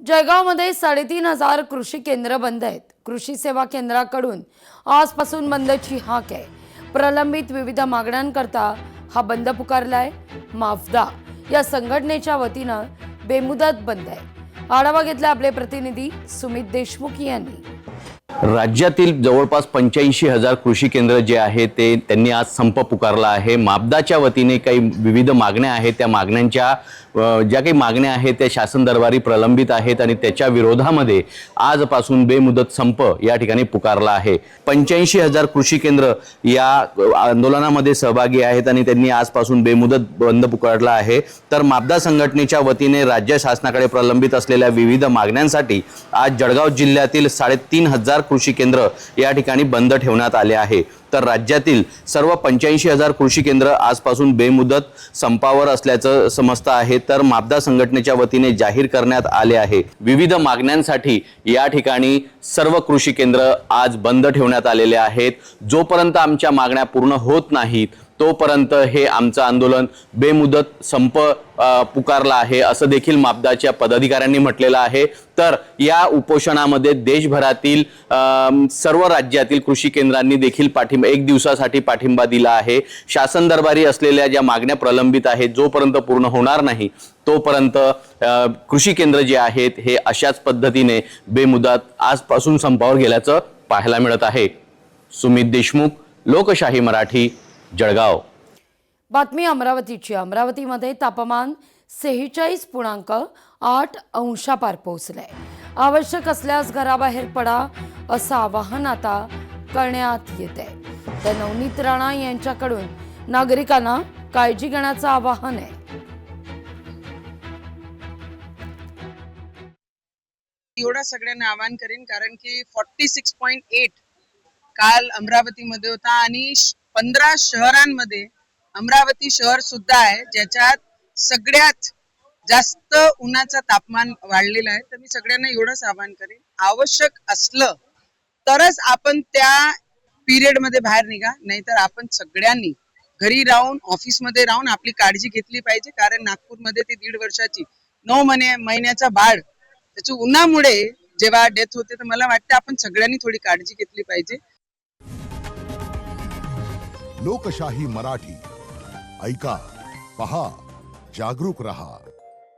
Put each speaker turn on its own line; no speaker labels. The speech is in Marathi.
जळगावमध्ये 3,500 कृषी केंद्र बंद आहेत। कृषी सेवा केंद्राकडून आजपासून बंदची हाक आहे। प्रलंबित विविध मागण्यांकरता हा बंद पुकारलाय। माफदा या संघटनेच्या वतीनं बेमुदत बंद आहे। आढावा घेतला आपले प्रतिनिधी सुमित देशमुख यांनी।
राज्यातील जवळपास 85,000 कृषी केंद्र जे आहेत ते त्यांनी आज संप पुकारला आहे। माफदाच्या वतीने काही विविध मागण्या आहेत, त्या मागण्यांच्या ज्या काही मागण्या आहेत त्या शासन दरबारी प्रलंबित आहेत आणि त्याच्या विरोधामध्ये आजपासून बेमुदत संप या ठिकाणी पुकारला आहे। 85,000 कृषी केंद्र या आंदोलनामध्ये सहभागी आहेत आणि त्यांनी आजपासून बेमुदत बंद पुकारला आहे। तर माफदा संघटनेच्या वतीने राज्य शासनाकडे प्रलंबित असलेल्या विविध मागण्यांसाठी आज जळगाव जिल्ह्यातील 3,500 कृषी केंद्र या ठिकाणी बंद ठेवण्यात आले आहे। तर राज्यातील सर्व 85,000 कृषी केंद्र आजपासून बेमुदत संपावर असल्याचं समजतं आहे। तर माफदा संघटनेच्या वतीने जाहीर करण्यात आले आहे। विविध मागण्यांसाठी या ठिकाणी सर्व कृषी केंद्र आज बंद ठेवण्यात आलेले आहेत। जोपर्यंत आमच्या मागण्या पूर्ण होत नाहीत तोपर्यंत हे आमचं आंदोलन बेमुदत संप पुकारला आहे असं देखील माफदाच्या पदाधिकाऱ्यांनी म्हटलेलं आहे। तर या उपोषणामध्ये देशभरातील सर्व राज्यातील कृषी केंद्रांनी देखील एक दिवसासाठी पाठिंबा दिला आहे। शासन दरबारी असलेल्या ज्या मागण्या प्रलंबित आहेत जोपर्यंत पूर्ण होणार नाही तोपर्यंत कृषी केंद्र जे आहेत हे अशाच पद्धतीने बेमुदत आजपासून संपावर गेल्याचं पाहायला मिळत आहे। सुमित देशमुख, लोकशाही मराठी, जळगाव।
बातमी अमरावतीची। अमरावतीमध्ये तापमान 46.8 अंशापार पोहोचलंय। आवश्यक असल्यास घराबाहेर पडा असं आवाहन आता करण्यात येत आहे। तर नवनीत राणा यांच्याकडून नागरिकांना काळजी घेण्याचं आवाहन आहे।
एवढा सगळ्यांना आवाहन करेन कारण की 46.8 काल अमरावतीमध्ये होता आणि 15 शहरांमध्ये अमरावती शहर सुद्धा आहे ज्याच्यात सगळ्यात जास्त उन्हाचं तापमान वाढलेलं आहे। तर मी सगळ्यांना एवढंच आवाहन करेन, आवश्यक असलं तरच आपण त्या पिरियड मध्ये बाहेर निघा, नाहीतर आपण सगळ्यांनी घरी राहून ऑफिसमध्ये राहून आपली काळजी घेतली पाहिजे। कारण नागपूरमध्ये ती 1.5 वर्षाची 9 महिन्याचा बाळ त्याच्या उन्हामुळे जेव्हा डेथ होते तर मला वाटतं आपण सगळ्यांनी थोडी काळजी घेतली पाहिजे।
लोकशाही मराठी ऐका, पहा, जागरूक रहा।